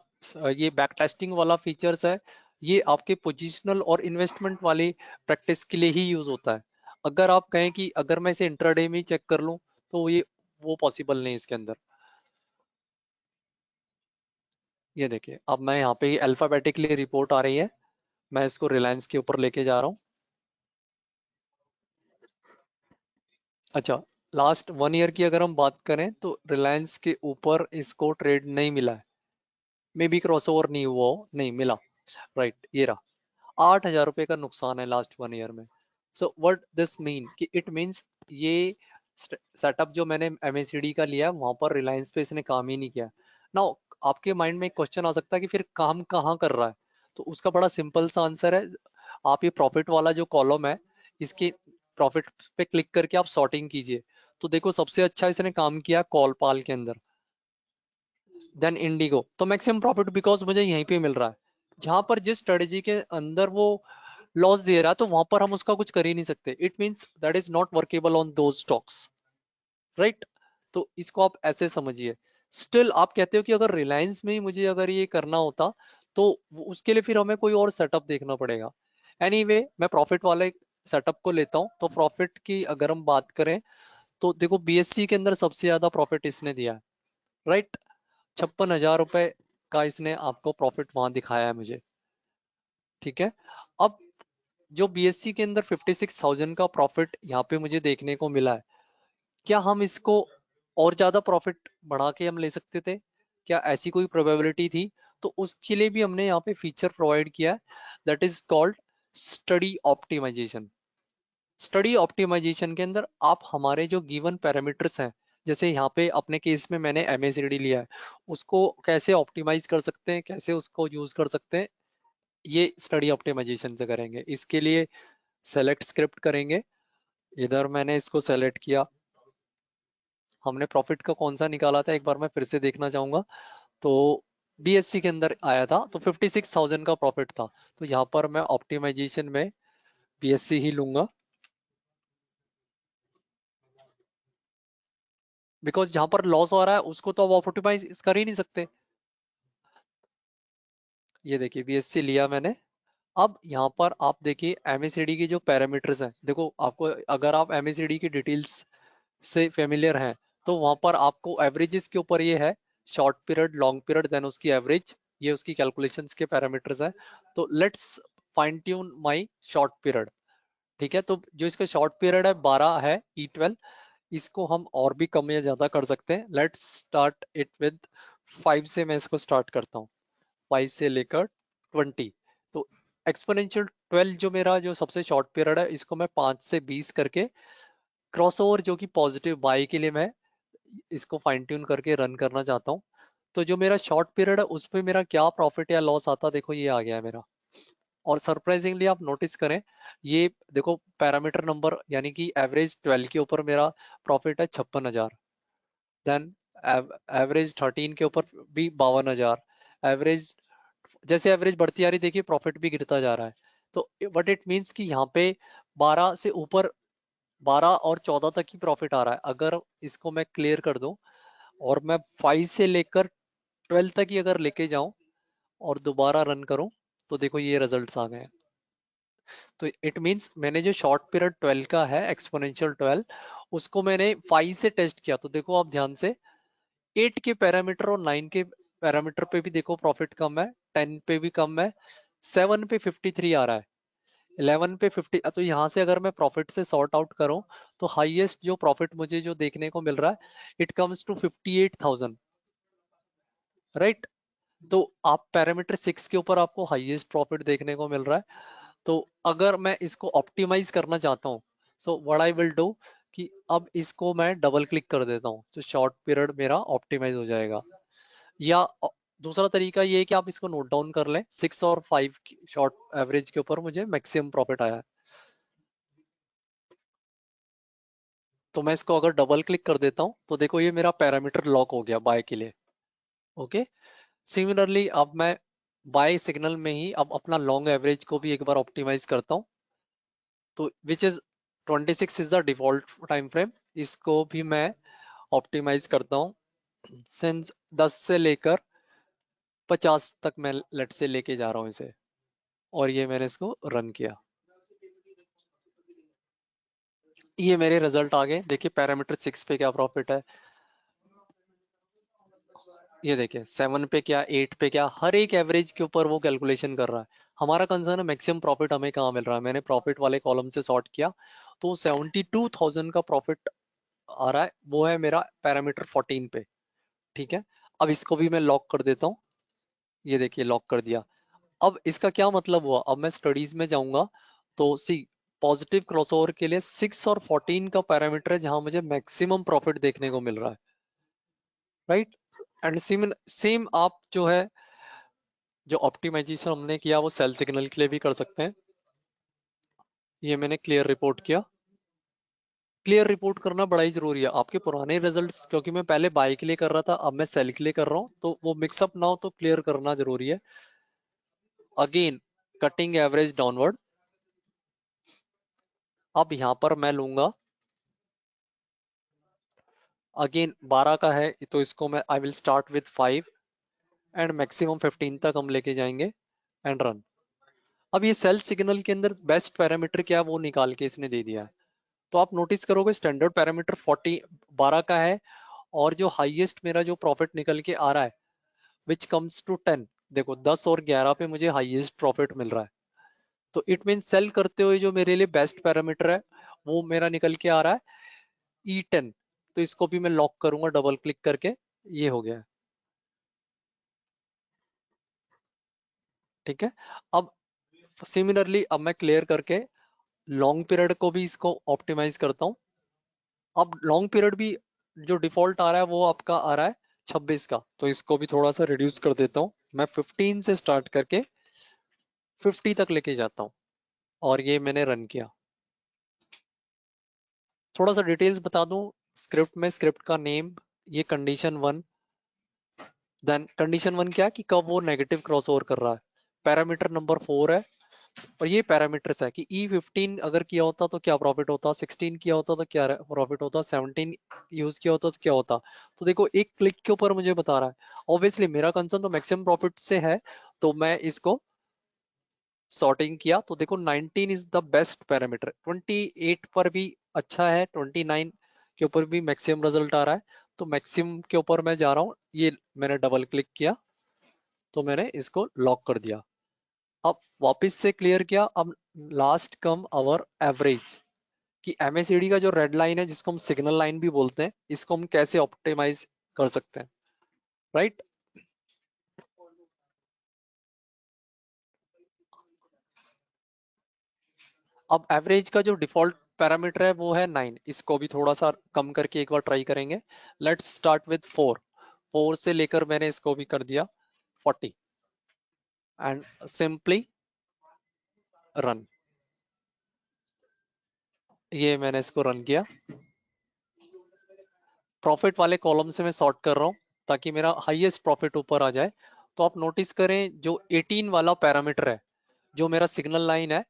ये बैक टेस्टिंग वाला फीचर्स है, ये आपके पोजिशनल और इन्वेस्टमेंट वाली प्रैक्टिस के लिए ही यूज होता है। अगर आप कहें कि अगर मैं इसे इंट्राडे में ही चेक कर लूं, तो ये वो पॉसिबल नहीं है इसके अंदर। ये देखिए, अब मैं यहाँ पे अल्फाबेटिकली रिपोर्ट आ रही है, मैं इसको रिलायंस के ऊपर लेके जा रहा हूँ। अच्छा, लास्ट 1 ईयर की अगर हम बात करें तो रिलायंस के ऊपर इसको ट्रेड नहीं मिला है, मे बी क्रॉस ओवर नहीं हुआ हो, नहीं मिला। राइट, ये रहा। 8,000 रुपए का नुकसान है लास्ट 1 ईयर में। सो व्हाट दिस मीन, कि इट मीन्स ये सेटअप जो मैंने एमएसीडी का लिया है वहां पर रिलायंस पे इसने काम ही नहीं किया। नाउ आपके माइंड में एक क्वेश्चन आ सकता है कि फिर काम कहाँ कर रहा है, तो उसका बड़ा सिंपल सा आंसर है। आप ये प्रॉफिट वाला जो कॉलम है, इसके प्रॉफिट पे क्लिक करके आप सॉर्टिंग कीजिए। तो देखो सबसे अच्छा इसने काम किया कॉल पाल के अंदर, देन इंडिगो। तो मैक्सिमम प्रॉफिट बिकॉज मुझे यहीं पे मिल रहा है। जहां पर जिस स्ट्रेटेजी के अंदर वो लॉस दे रहा है, तो वहां पर हम उसका कुछ कर ही नहीं सकते। It means that is not workable on those stocks, right. तो इसको आप ऐसे समझिए। स्टिल आप कहते हो कि अगर रिलायंस में ही मुझे अगर ये करना होता, तो उसके लिए फिर हमें कोई और सेटअप देखना पड़ेगा। एनीवे मैं प्रॉफिट वाले सेटअप को लेता हूँ। तो प्रॉफिट की अगर हम बात करें, तो देखो बीएससी के अंदर सबसे ज्यादा प्रॉफिट इसने दिया है, राइट। 56,000 रुपए का इसने आपको प्रॉफिट वहां दिखाया है मुझे, ठीक है। अब जो बीएससी के अंदर 56,000 का प्रॉफिट यहाँ पे मुझे देखने को मिला है, क्या हम इसको और ज्यादा प्रॉफिट बढ़ा के हम ले सकते थे, क्या ऐसी कोई प्रोबेबिलिटी थी? तो उसके लिए भी हमने यहाँ पे फीचर प्रोवाइड किया है, that is called study optimisation. Study optimisation के अंदर आप हमारे जो गिवन पैरामीटर्स हैं, जैसे यहाँ पे अपने केस में मैंने एमएसीडी लिया है, उसको कैसे ऑप्टिमाइज कर सकते हैं, कैसे उसको यूज कर सकते हैं, ये स्टडी ऑप्टिमाइजेशन से करेंगे। इसके लिए सेलेक्ट स्क्रिप्ट करेंगे, इधर मैंने इसको सेलेक्ट किया। हमने प्रॉफिट का कौन सा निकाला था, एक बार मैं फिर से देखना चाहूंगा। तो बीएससी के अंदर आया था, तो 56,000 का प्रॉफिट था। तो यहाँ पर मैं ऑप्टिमाइजेशन में बीएससी ही लूंगा, बिकॉज जहां पर लॉस हो रहा है उसको तो अब ऑप्टिमाइज कर ही नहीं सकते। ये देखिए बीएससी लिया मैंने। अब यहाँ पर आप देखिए एमएसीडी के जो पैरामीटर्स हैं, देखो आपको अगर आप एमएसीडी की डिटेल्स से फेमिलियर हैं, तो वहां पर आपको एवरेजेस के ऊपर ये है, short period, long period, then उसकी एवरेज, ये उसकी कैलकुलेशंस के पैरामीटर्स हैं। तो let's fine tune my short period, ठीक है। तो जो इसका शॉर्ट पीरियड है 12 है, E12, इसको हम और भी कम या ज्यादा कर सकते हैं। लेट्स स्टार्ट इट विद 5 से मैं इसको स्टार्ट करता हूँ, 5 से लेकर 20। तो एक्सपोनेंशियल 12 जो मेरा जो सबसे शॉर्ट पीरियड है, इसको मैं 5 से 20 करके क्रॉसओवर जो कि पॉजिटिव बाई के लिए मैं इसको फाइन ट्यून करके रन करना चाहता हूँ। तो जो मेरा शॉर्ट पीरियड है उस पे मेरा क्या प्रॉफिट या लॉस आता, देखो ये आ गया है मेरा। और सरप्राइजिंगली आप नोटिस करें, ये देखो पैरामीटर नंबर यानी कि एवरेज 12 के ऊपर मेरा प्रॉफिट है 56,000। देन एवरेज 13 के ऊपर भी 52,000। एवरेज, जैसे एवरेज बढ़ती आ रही देखिए प्रॉफिट भी गिरता जा रहा है। तो व्हाट इट मीन्स कि यहाँ पे 12 से ऊपर, 12 और 14 तक ही प्रॉफिट आ रहा है। अगर इसको मैं क्लियर कर दूं और मैं 5 से लेकर 12 तक ही अगर लेके जाऊं और दोबारा रन करूं, तो देखो ये रिजल्ट्स आ गए हैं। तो इट मींस मैंने जो शॉर्ट पीरियड 12 का है एक्सपोनेंशियल 12, उसको मैंने 5 से टेस्ट किया। तो देखो आप ध्यान से, 8 के पैरामीटर और 9 के पैरामीटर पे भी देखो प्रॉफिट कम है, 10 पे भी कम है, 7 पे 53 आ रहा है, 11 पे 50। तो यहाँ से अगर मैं प्रॉफिट से सॉर्ट आउट करूं, तो हाईएस्ट जो प्रॉफिट मुझे जो देखने को मिल रहा है, इट कम्स टू 58,000, राइट। तो आप पैरामीटर 6 के ऊपर आपको हाईएस्ट प्रॉफिट देखने को मिल रहा है। तो अगर मैं इसको ऑप्टिमाइज करना चाहता हूँ, so what I will do, कि अब इसको मैं डबल क्लिक कर देता हूँ तो शॉर्ट पीरियड मेरा ऑप्टिमाइज हो जाएगा। या दूसरा तरीका ये है कि आप इसको नोट डाउन कर लें, 6 और 5 शॉर्ट एवरेज के ऊपर मुझे मैक्सिमम प्रॉफिट आया है। तो मैं इसको अगर डबल क्लिक कर देता हूँ तो देखो ये मेरा पैरामीटर लॉक हो गया बाय के लिए। ओके, सिमिलरली अब मैं बाय सिग्नल में ही अब अपना लॉन्ग एवरेज को भी एक बार ऑप्टिमाइज करता हूँ। तो which is 26 is the default time frame, इसको भी मैं ऑप्टिमाइज करता हूँ। सिंस 10 से लेकर 50 तक मैं लेट से लेके जा रहा हूँ इसे, और ये मैंने इसको रन किया। ये मेरे रिजल्ट आ गए। देखिए पैरामीटर 6 पे क्या प्रॉफिट है, ये देखिए 7 पे क्या, 8 पे क्या, हर एक एवरेज के ऊपर वो कैलकुलेशन कर रहा है। हमारा कंसर्न है मैक्सिमम प्रॉफिट हमें कहाँ मिल रहा है। मैंने प्रॉफिट वाले कॉलम से सॉर्ट किया तो 72,000 का प्रॉफिट आ रहा है, वो है मेरा पैरामीटर 14 पे। ठीक है, अब इसको भी मैं लॉक कर देता हूँ। ये देखिए लॉक कर दिया। अब इसका क्या मतलब हुआ, अब मैं स्टडीज में जाऊंगा तो सी पॉजिटिव क्रॉसओवर के लिए 6 और 14 का पैरामीटर है जहां मुझे मैक्सिमम प्रॉफिट देखने को मिल रहा है। राइट, एंड सेम सेम आप जो है जो ऑप्टिमाइजेशन हमने किया वो सेल सिग्नल के लिए भी कर सकते हैं। ये मैंने क्लियर रिपोर्ट किया। क्लियर रिपोर्ट करना बड़ा ही जरूरी है। आपके पुराने रिजल्ट्स, क्योंकि मैं पहले बाय के लिए कर रहा था अब मैं सेल के लिए कर रहा हूँ, तो वो मिक्सअप ना हो तो क्लियर करना जरूरी है। अगेन कटिंग एवरेज डाउनवर्ड, अब यहाँ पर मैं लूंगा अगेन 12 का है तो इसको मैं आई will start with 5 and maximum 15 तक हम लेके जाएंगे एंड रन। अब ये सेल सिग्नल के अंदर बेस्ट पैरामीटर क्या है वो निकाल के इसने दे दिया है। तो आप नोटिस करोगे स्टैंडर्ड पैरामीटर 12 का है, और जो हाईएस्ट मेरा जो प्रॉफिट निकल के आ रहा है विच कम्स टू 10, देखो 10 और 11 पे मुझे हाईएस्ट प्रॉफिट मिल रहा है। तो इट मीन सेल करते हुए जो मेरे लिए बेस्ट पैरामीटर है वो मेरा निकल के आ रहा है E10। तो इसको भी मैं लॉक करूंगा डबल क्लिक करके, ये हो गया है। ठीक है, अब सिमिलरली अब मैं क्लियर करके लॉन्ग पीरियड को भी इसको ऑप्टिमाइज करता हूँ। अब लॉन्ग पीरियड भी जो डिफॉल्ट आ रहा है वो आपका आ रहा है 26 का, तो इसको भी थोड़ा सा रिड्यूस कर देता हूँ। मैं 15 से स्टार्ट करके 50 तक लेके जाता हूँ, और ये मैंने रन किया। थोड़ा सा डिटेल्स बता दूं स्क्रिप्ट में, स्क्रिप्ट का नेम, ये कंडीशन 1, देन कंडीशन 1 क्या कि कब वो नेगेटिव क्रॉस ओवर कर रहा है। पैरामीटर नंबर 4 है, और ये पैरामीटर्स है कि E15 अगर किया होता तो क्या प्रॉफिट होता, 16 किया होता तो क्या प्रॉफिट होता, 17 यूज किया होता तो क्या होता। तो देखो एक क्लिक के ऊपर मुझे बता रहा है। ऑब्वियसली मेरा कंसर्न तो मैक्सिमम प्रॉफिट से है, तो मैं इसको सॉर्टिंग किया तो देखो 19 इज द बेस्ट पैरामीटर, 28 पर भी अच्छा है, 29 के ऊपर भी मैक्सिमम रिजल्ट आ रहा है। तो मैक्सिमम के ऊपर मैं जा रहा हूँ, ये मैंने डबल क्लिक किया तो मैंने इसको लॉक कर दिया। अब वापस से क्लियर किया। अब लास्ट कम आवर एवरेज कि एमएसईडी का जो रेड लाइन है जिसको हम सिग्नल लाइन भी बोलते हैं, इसको हम कैसे ऑप्टिमाइज कर सकते हैं। राइट, अब एवरेज का जो डिफॉल्ट पैरामीटर है वो है 9, इसको भी थोड़ा सा कम करके एक बार ट्राई करेंगे। लेट्स स्टार्ट विद 4, 4 से लेकर मैंने इसको भी कर दिया 40 एंड सिंपली रन। ये मैंने इसको रन किया। प्रॉफिट वाले कॉलम से मैं सॉर्ट कर रहा हूँ ताकि मेरा हाईएस्ट प्रॉफिट ऊपर आ जाए। तो आप नोटिस करें जो 18 वाला पैरामीटर है जो मेरा सिग्नल लाइन है,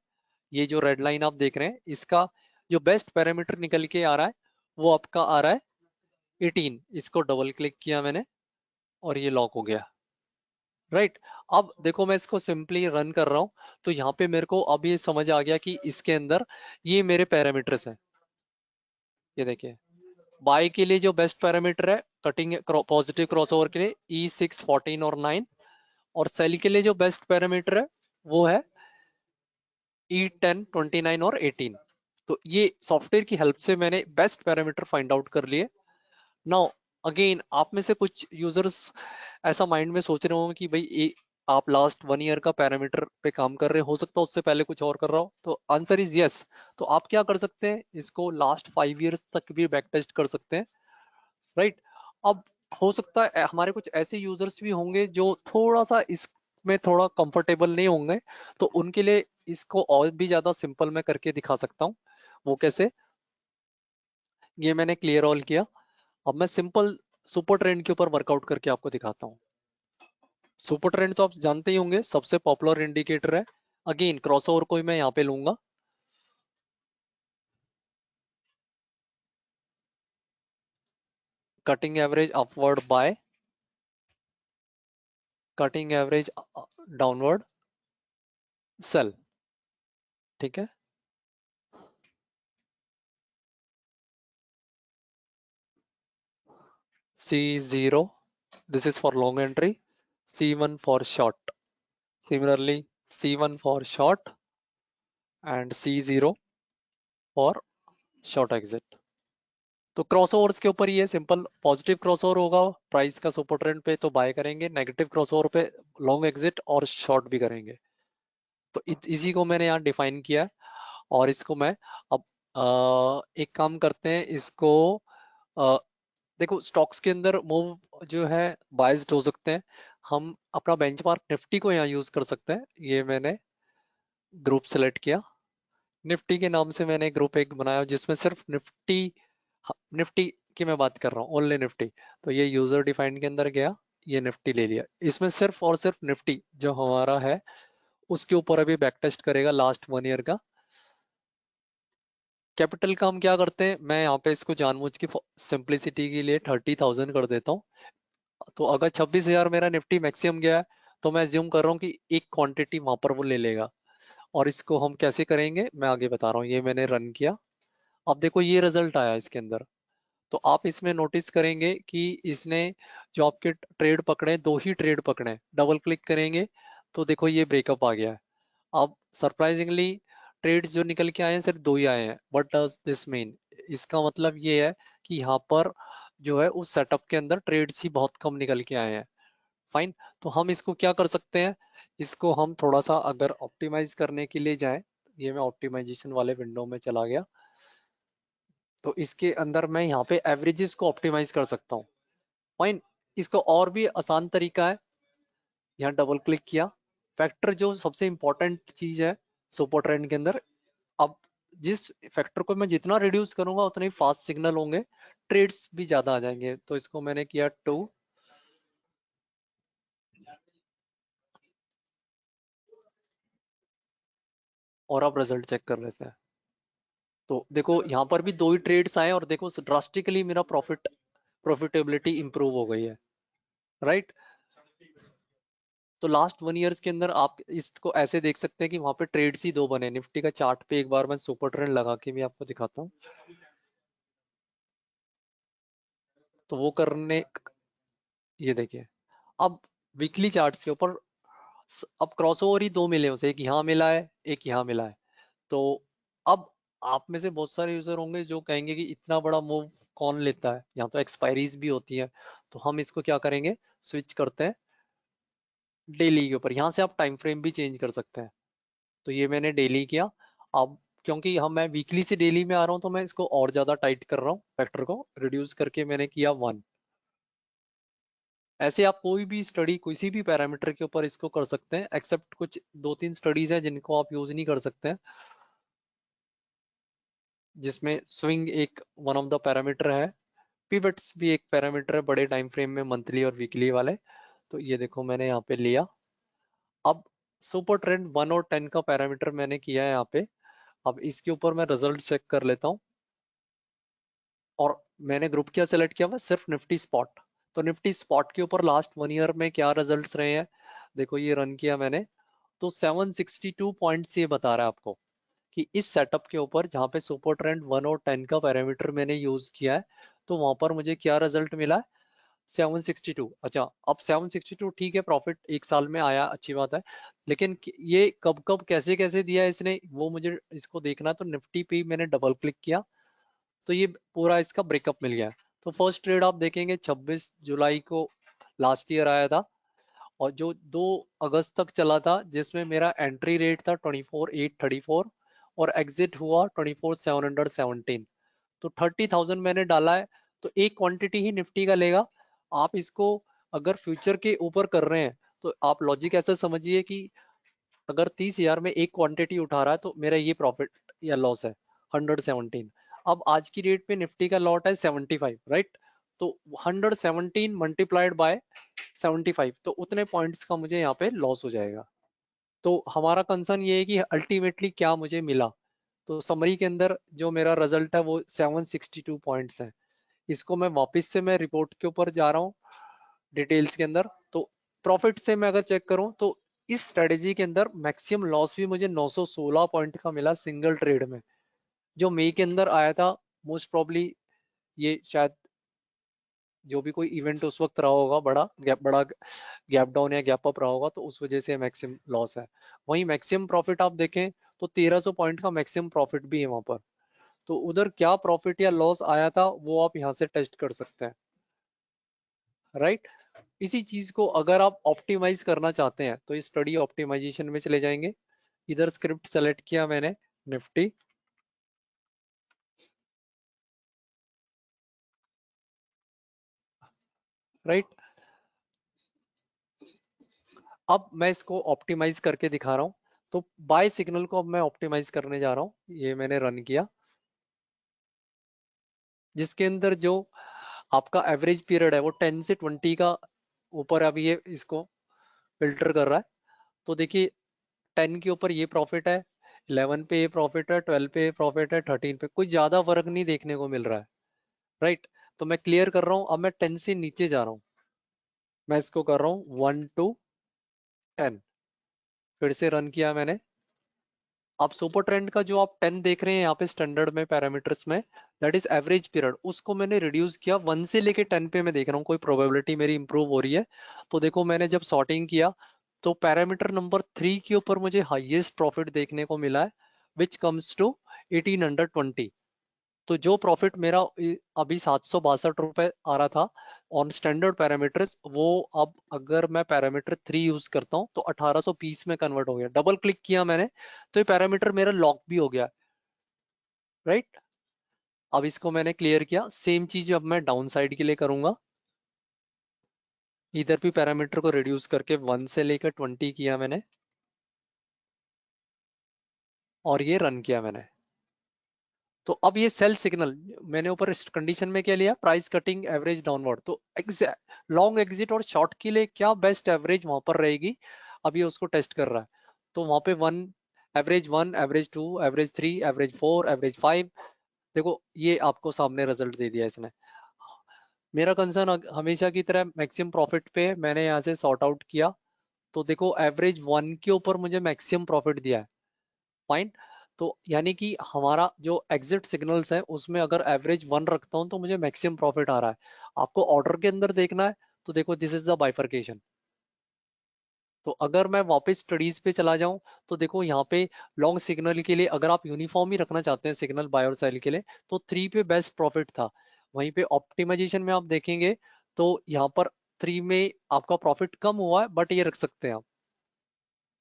ये जो रेड लाइन आप देख रहे हैं इसका जो बेस्ट पैरामीटर निकल के आ रहा है वो आपका आ रहा है 18। इसको डबल क्लिक किया मैंने और ये लॉक हो गया। राइट, अब देखो मैं इसको सिंपली रन कर रहा हूँ तो यहाँ पे मेरे को अब ये समझ आ गया कि इसके अंदर ये मेरे पैरामीटर्स हैं। ये देखिए बाय के लिए जो बेस्ट पैरामीटर है कटिंग पॉजिटिव क्रॉसओवर के लिए E6, 14 और 9, और सेल के लिए जो बेस्ट पैरामीटर है वो है E10, 29 और 18। तो ये सॉफ्टवेयर की हेल्प से मैंने बेस्ट पैरामीटर फाइंड आउट कर लिए। नाउ अगेन आप में से कुछ यूजर्स ऐसा माइंड में सोच रहे होंगे कि भाई आप लास्ट 1 ईयर का पैरामीटर पे काम कर रहे हो सकता है उससे पहले कुछ और कर रहा हो, तो आंसर इज यस। तो आप क्या कर सकते हैं, इसको लास्ट 5 ईयर्स तक भी बैक टेस्ट कर सकते हैं, राइट। अब हो सकता है हमारे कुछ ऐसे यूजर्स भी होंगे जो थोड़ा सा इसमें थोड़ा कंफर्टेबल नहीं होंगे, तो उनके लिए इसको और भी ज्यादा सिंपल मैं करके दिखा सकता हूँ। वो कैसे, ये मैंने क्लियर ऑल किया। अब मैं सिंपल सुपर ट्रेंड के ऊपर वर्कआउट करके आपको दिखाता हूँ। सुपर ट्रेंड तो आप जानते ही होंगे, सबसे पॉपुलर इंडिकेटर है। अगेन क्रॉसओवर को ही मैं यहाँ पे लूंगा। Cutting average upward buy cutting average downward sell, ठीक है। C0, this is for long entry. C1 for short. Similarly, C1 for short and C0 for short exit. तो क्रॉसओवर्स के ऊपर ये सिंपल पॉजिटिव क्रॉसओवर होगा प्राइस का super trend पे तो बाय करेंगे, नेगेटिव क्रॉसओवर पे लॉन्ग एग्जिट और शॉर्ट भी करेंगे। तो इसी को मैंने यहाँ डिफाइन किया है। और इसको मैं अब एक काम करते हैं, इसको अ, देखो स्टॉक्स के अंदर मूव जो है बाइज्ड हो सकते हैं। हम अपना बेंचमार्क निफ्टी को यहाँ यूज कर सकते हैं। ये मैंने ग्रुप सेलेक्ट किया, निफ्टी के नाम से मैंने ग्रुप एक बनाया जिसमें सिर्फ निफ्टी, निफ्टी की मैं बात कर रहा हूँ, ओनली निफ्टी। तो ये यूजर डिफाइंड के अंदर गया, ये निफ्टी ले लिया। इसमें सिर्फ और सिर्फ निफ्टी जो हमारा है उसके ऊपर अभी बैक टेस्ट करेगा लास्ट 1 ईयर का। कैपिटल का हम क्या करते हैं, मैं यहाँ पे इसको जानबूझ के सिंपलिसिटी के लिए 30,000 कर देता हूँ। तो अगर 26,000 मेरा निफ्टी मैक्सिमम गया है, तो मैं ज्यूम कर रहा हूँ कि एक क्वांटिटी वहां पर वो ले लेगा। और इसको हम कैसे करेंगे मैं आगे बता रहा हूँ। ये मैंने रन किया, अब देखो ये रिजल्ट आया इसके अंदर। तो आप इसमें नोटिस करेंगे कि इसने जो आपके ट्रेड पकड़े, दो ही ट्रेड पकड़े, डबल क्लिक करेंगे तो देखो ये ब्रेकअप आ गया है। अब सरप्राइजिंगली ट्रेड्स जो निकल के आए हैं सिर्फ दो ही आए हैं। व्हाट डज दिस मीन, इसका मतलब ये है कि यहाँ पर जो है उस सेटअप के अंदर ट्रेड्स ही बहुत कम निकल के आए हैं। फाइन। तो हम इसको क्या कर सकते हैं, इसको हम थोड़ा सा अगर ऑप्टिमाइज करने के लिए जाएं, ये मैं ऑप्टिमाइजेशन वाले विंडो में चला गया, तो इसके अंदर मैं यहाँ पे एवरेजेस को ऑप्टिमाइज कर सकता हूँ। फाइन। इसका और भी आसान तरीका है, यहाँ डबल क्लिक किया, फैक्टर जो सबसे इंपॉर्टेंट चीज है सुपर ट्रेंड के अंदर। अब जिस फैक्टर को मैं जितना रिड्यूस करूंगा उतने ही फास्ट सिग्नल होंगे, ट्रेड्स भी ज्यादा आ जाएंगे। तो इसको मैंने किया 2, और अब रिजल्ट चेक कर लेते हैं। तो देखो यहाँ पर भी दो ही ट्रेड्स आए और देखो ड्रास्टिकली मेरा प्रॉफिटेबिलिटी इंप्रूव हो गई है, राइट। तो लास्ट 1 ईयर्स के अंदर आप इसको ऐसे देख सकते हैं कि वहां पे ट्रेड्स ही दो बने। निफ्टी का चार्ट पे एक बार मैं सुपर ट्रेंड लगा के भी आपको दिखाता हूँ। तो वो करने, ये देखिए, अब वीकली चार्ट्स के ऊपर अब क्रॉसओवर ही दो मिले उसे, एक यहाँ मिला है एक यहाँ मिला है। तो अब आप में से बहुत सारे यूजर होंगे जो कहेंगे कि इतना बड़ा मूव कौन लेता है, यहाँ तो एक्सपायरीज भी होती है। तो हम इसको क्या करेंगे, स्विच करते हैं डेली के ऊपर। यहाँ से आप टाइम फ्रेम भी चेंज कर सकते हैं। तो ये मैंने डेली किया। अब क्योंकि हम मैं वीकली से डेली में आ रहा हूँ तो मैं इसको और ज्यादा टाइट कर रहा हूँ, फैक्टर को रिड्यूस करके मैंने किया 1। ऐसे आप कोई भी स्टडी किसी भी पैरामीटर के ऊपर इसको कर सकते हैं, एक्सेप्ट कुछ दो तीन स्टडीज हैं जिनको आप यूज नहीं कर सकते हैं, जिसमें स्विंग एक वन ऑफ द पैरामीटर है, पिवट्स भी एक पैरामीटर है बड़े टाइम फ्रेम में, मंथली और वीकली वाले। तो ये देखो मैंने यहाँ पे लिया। अब सुपर ट्रेंड 1 और 10 का पैरामीटर मैंने किया है यहाँ पे। अब इसके ऊपर मैं रिजल्ट चेक कर लेता हूँ। और मैंने ग्रुप क्या सेलेक्ट किया हुआ, सिर्फ निफ्टी स्पॉट। तो निफ्टी स्पॉट के ऊपर लास्ट 1 ईयर में क्या रिजल्ट्स रहे हैं, देखो ये रन किया मैंने। तो 762 पॉइंट्स ये बता रहा है आपको कि इस सेटअप के ऊपर जहाँ पे सुपर ट्रेंड 1 और 10 का पैरामीटर मैंने यूज किया है, तो वहां पर मुझे क्या रिजल्ट मिला है, 762। अच्छा, अब 762 ठीक है, प्रॉफिट एक साल में आया, अच्छी बात है। लेकिन ये कब कब कैसे कैसे दिया है इसने, वो मुझे इसको देखना है। तो निफ्टी पे मैंने डबल क्लिक किया, तो ये पूरा इसका ब्रेकअप मिल गया। तो फर्स्ट ट्रेड आप देखेंगे 26 जुलाई को लास्ट ईयर आया था, और जो 2 अगस्त तक चला था जिसमें मेरा एंट्री रेट था 24,834 और एग्जिट हुआ 24,717। तो 30,000 मैंने डाला है। तो एक क्वांटिटी ही निफ्टी का लेगा। आप इसको अगर फ्यूचर के ऊपर कर रहे हैं तो आप लॉजिक ऐसा समझिए कि अगर 30,000 में एक क्वांटिटी उठा रहा है तो मेरा ये प्रॉफिट या लॉस है 117। अब आज की डेट पे निफ्टी का लॉट है 75, राइट? तो 117 मल्टीप्लाइड बाय 75, तो उतने पॉइंट्स का मुझे यहाँ पे लॉस हो जाएगा। तो हमारा कंसर्न ये है कि अल्टीमेटली क्या मुझे मिला। तो समरी के अंदर जो मेरा रिजल्ट है वो 762 पॉइंट्स है। इसको मैं वापस से मैं रिपोर्ट के ऊपर जा रहा हूँ डिटेल्स के अंदर। तो प्रॉफिट से मैं अगर चेक करूं तो इस स्ट्रेटेजी के अंदर मैक्सिमम लॉस भी मुझे 916 पॉइंट का मिला सिंगल ट्रेड में। जो मई के अंदर आया था मोस्ट प्रॉब्ली ये शायद जो भी कोई इवेंट उस वक्त रहा होगा बड़ा गैप डाउन या गैप अप रहा होगा, तो उस वजह से मैक्सिमम लॉस है। वहीं मैक्सिमम प्रॉफिट आप देखें तो 1300 पॉइंट का मैक्सिमम प्रॉफिट भी है वहां पर। तो उधर क्या प्रॉफिट या लॉस आया था वो आप यहाँ से टेस्ट कर सकते हैं, राइट? इसी चीज को अगर आप ऑप्टिमाइज करना चाहते हैं तो इस स्टडी ऑप्टिमाइजेशन में चले जाएंगे। इधर स्क्रिप्ट सेलेक्ट किया मैंने, निफ्टी, राइट? अब मैं इसको ऑप्टिमाइज करके दिखा रहा हूँ। तो बाय सिग्नल को अब मैं ऑप्टिमाइज करने जा रहा हूँ। ये मैंने रन किया जिसके अंदर जो आपका एवरेज पीरियड है वो 10 से 20 का ऊपर अभी ये इसको फिल्टर कर रहा है। तो देखिए 10 के ऊपर ये प्रॉफिट है, 11 पे ये प्रॉफिट है, 12 पे ये प्रॉफिट है, 13 पे कोई ज्यादा फर्क नहीं देखने को मिल रहा है, राइट? तो मैं क्लियर कर रहा हूँ। अब मैं 10 से नीचे जा रहा हूँ। मैं इसको कर रहा हूँ 1 to 10। फिर से रन किया मैंने। अब सुपर ट्रेंड का जो आप 10 देख रहे हैं यहाँ पे स्टैंडर्ड में पैरामीटर्स में, दैट इज एवरेज पीरियड, उसको मैंने रिड्यूस किया 1 से लेके 10 पे। मैं देख रहा हूँ कोई प्रोबेबिलिटी मेरी इंप्रूव हो रही है। तो देखो मैंने जब सॉर्टिंग किया तो पैरामीटर नंबर 3 के ऊपर मुझे हाईएस्ट प्रॉफिट देखने को मिला है, विच कम्स टू 1820। तो जो प्रॉफिट मेरा अभी 762 रुपए आ रहा था ऑन स्टैंडर्ड पैरामीटर्स, वो अब अगर मैं पैरामीटर 3 यूज करता हूँ तो 1820 में कन्वर्ट हो गया। डबल क्लिक किया मैंने तो ये पैरामीटर मेरा लॉक भी हो गया, राइट? अब इसको मैंने क्लियर किया। सेम चीज अब मैं डाउन साइड के लिए करूंगा। इधर भी पैरामीटर को रिड्यूस करके 1 से लेकर 20 किया मैंने और ये रन किया मैंने। तो अब ये सेल सिग्नल मैंने ऊपर इस कंडीशन में क्या लिया, प्राइस कटिंग एवरेज डाउनवर्ड। तो लॉन्ग एग्जिट और शॉर्ट के लिए क्या बेस्ट एवरेज वहां पर रहेगी, अब ये उसको टेस्ट कर रहा है। तो वहां पे one, average two, average three, average four, average five, देखो ये आपको सामने रिजल्ट दे दिया इसने। मेरा कंसर्न हमेशा की तरह मैक्सिमम प्रॉफिट पे मैंने यहाँ से सॉर्ट आउट किया। तो देखो एवरेज 1 के ऊपर मुझे मैक्सिमम प्रॉफिट दिया है, फाइन। तो यानी कि हमारा जो एग्जिट सिग्नल्स है उसमें अगर एवरेज 1 रखता हूं तो मुझे मैक्सिमम प्रॉफिट आ रहा है। आपको ऑर्डर के अंदर देखना है तो देखो दिस इज द बाइफरकेशन। तो अगर मैं वापस स्टडीज पे चला जाऊं तो देखो यहाँ पे लॉन्ग सिग्नल के लिए अगर आप यूनिफॉर्म ही रखना चाहते हैं सिग्नल बाय और सेल के लिए तो 3 पे बेस्ट प्रॉफिट था। वहीं पे ऑप्टिमाइजेशन में आप देखेंगे तो यहाँ पर 3 में आपका प्रॉफिट कम हुआ है, बट ये रख सकते हैं आप।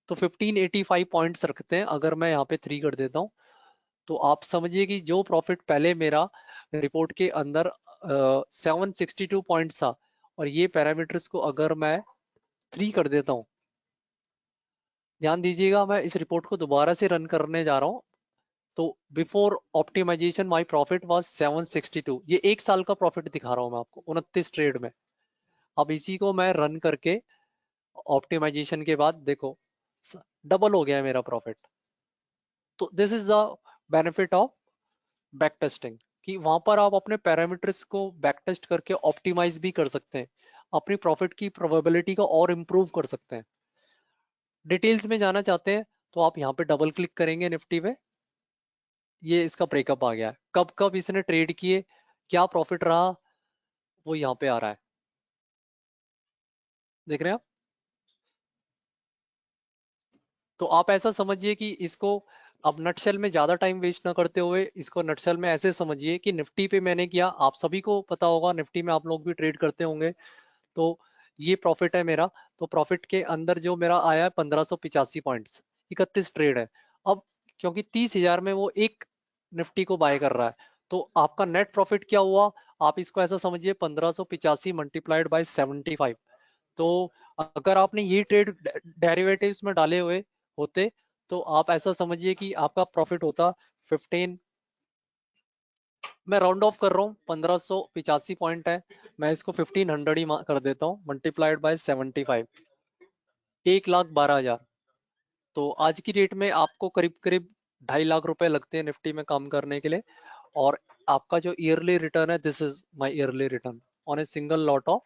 तो 1585 पॉइंट्स रखते हैं अगर मैं यहाँ पे 3 कर देता हूँ। तो आप समझिए कि जो प्रॉफिट पहले मेरा रिपोर्ट के अंदर 762 पॉइंट्स था, और ये पैरामीटर्स को अगर मैं 3 कर देता हूँ, ध्यान दीजिएगा मैं इस रिपोर्ट को दोबारा से रन करने जा रहा हूँ। तो before optimisation my profit was 762। ये 1 साल का प्रॉफिट दिखा रहा हूँ मैं आपको 29 ट्रेड में। अब इसी को मैं रन करके ऑप्टिमाइजेशन के बाद देखो डबल हो गया है मेरा प्रॉफिट। तो this is the benefit of back testing, कि वहां पर आप अपने पैरामीटर्स को बैक टेस्ट करके ऑप्टिमाइज भी कर सकते हैं, अपनी प्रॉफिट की प्रोबेबिलिटी को और इम्प्रूव कर सकते हैं। डिटेल्स में जाना चाहते हैं तो आप यहाँ पे डबल क्लिक करेंगे निफ्टी पे। ये इसका ब्रेकअप आ गया है, कब कब इसने ट्रेड किए, क्या प्रॉफिट रहा, वो यहाँ पे आ रहा है। देख रहे हैं आप? तो आप ऐसा समझिए कि इसको अब नटशेल में ज्यादा टाइम वेस्ट ना करते हुए इसको नटशेल में ऐसे समझिए कि निफ्टी पे मैंने किया, आप सभी को पता होगा निफ्टी में आप लोग भी ट्रेड करते होंगे। तो ये प्रॉफिट है मेरा। तो प्रॉफिट के अंदर जो मेरा आया है 1585 पॉइंट्स, 31 ट्रेड है। अब क्योंकि 30,000 में वो एक निफ्टी को बाय कर रहा है, तो आपका नेट प्रॉफिट क्या हुआ? आप इसको ऐसा समझिए, 1585 मल्टीप्लाइड बाय 75। तो अगर आपने ये ट्रेड डेरिवेटिव्स में डाले हुए होते, तो आप ऐसा समझिए कि आपका प्रॉफिट होता 15, मैं राउंड ऑफ कर रहा हूँ, 1585 पॉइंट है, मैं इसको 1500 ही कर देता हूँ, मल्टीप्लाइड बाय 75, 1,12,000। तो आज की डेट में आपको करीब करीब 2.5 लाख रुपए लगते हैं निफ्टी में काम करने के लिए। और आपका जो ईयरली रिटर्न है, this is my yearly return on a single lot of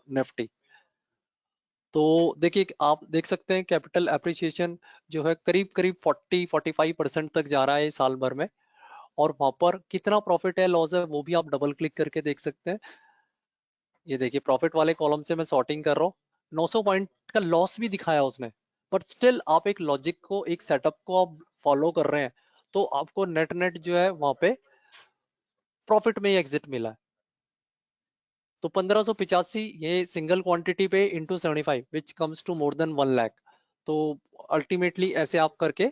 Nifty. तो देखिए, आप देख सकते हैं कैपिटल एप्रिसिएशन जो है करीब करीब 40-45% तक जा रहा है साल भर में। और वहां पर कितना प्रॉफिट है, लॉस है, वो भी आप डबल क्लिक करके देख सकते हैं। ये देखिए, प्रॉफिट वाले कॉलम से मैं सॉर्टिंग कर रहा हूँ, 900 पॉइंट का लॉस भी दिखाया उसने। बट स्टिल आप एक लॉजिक को, एक सेटअप को आप फॉलो कर रहे हैं, तो आपको नेट नेट जो है वहां पे प्रॉफिट में ही एग्जिट मिला है। तो 1585 ये सिंगल क्वांटिटी पे into 75 which comes to more than 1 lakh. तो अल्टीमेटली ऐसे आप करके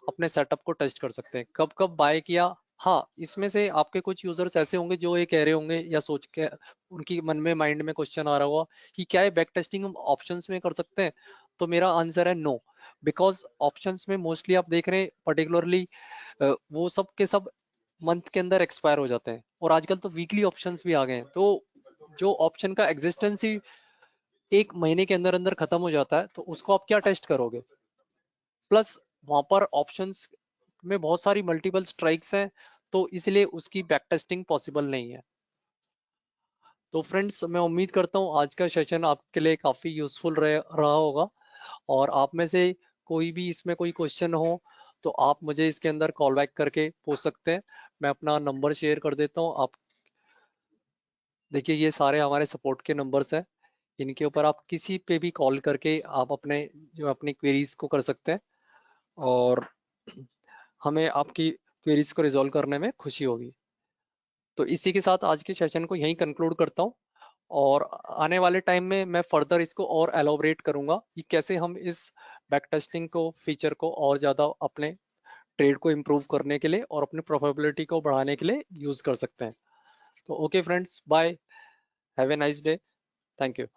अपने सेटअप को टेस्ट कर सकते हैं, कब कब बाय किया। हाँ, इसमें से आपके कुछ यूजर्स ऐसे होंगे जो ये कह रहे होंगे या सोच के उनकी मन में, माइंड में क्वेश्चन आ रहा होगा कि क्या ये बैक टेस्टिंग हम ऑप्शंस में कर सकते हैं? तो मेरा आंसर है नो। बिकॉज ऑप्शंस में मोस्टली आप देख रहे हैं, पर्टिकुलरली वो सब के सब मंथ के अंदर एक्सपायर हो जाते हैं, और आजकल तो वीकली ऑप्शंस भी आ गए हैं। तो जो ऑप्शन का एग्जिस्टेंस ही 1 महीने के अंदर अंदर खत्म हो जाता है, तो उसको आप क्या टेस्ट करोगे? प्लस वहां पर ऑप्शंस में बहुत सारी मल्टीपल स्ट्राइक्स हैं, तो इसलिए उसकी बैक टेस्टिंग पॉसिबल नहीं है। तो फ्रेंड्स, मैं उम्मीद करता हूँ आज का सेशन आपके लिए काफी यूजफुल रहा होगा। और आप में से कोई भी इसमें कोई क्वेश्चन हो, तो आप मुझे इसके अंदर कॉल बैक करके पूछ सकते हैं। मैं अपना नंबर शेयर कर देता हूँ। आप देखिए, ये सारे हमारे सपोर्ट के नंबर्स हैं, इनके ऊपर आप किसी पे भी कॉल करके आप अपने जो अपनी क्वेरीज को कर सकते हैं, और हमें आपकी क्वेरीज को रिजॉल्व करने में खुशी होगी। तो इसी के साथ आज के सेशन को यहीं कंक्लूड करता हूँ, और आने वाले टाइम में मैं फर्दर इसको और एलोबरेट करूंगा कि कैसे हम इस बैक टेस्टिंग को, फीचर को और ज़्यादा अपने ट्रेड को इम्प्रूव करने के लिए और अपनी प्रोबेबिलिटी को बढ़ाने के लिए यूज़ कर सकते हैं। तो okay friends, bye, have a nice day, thank you.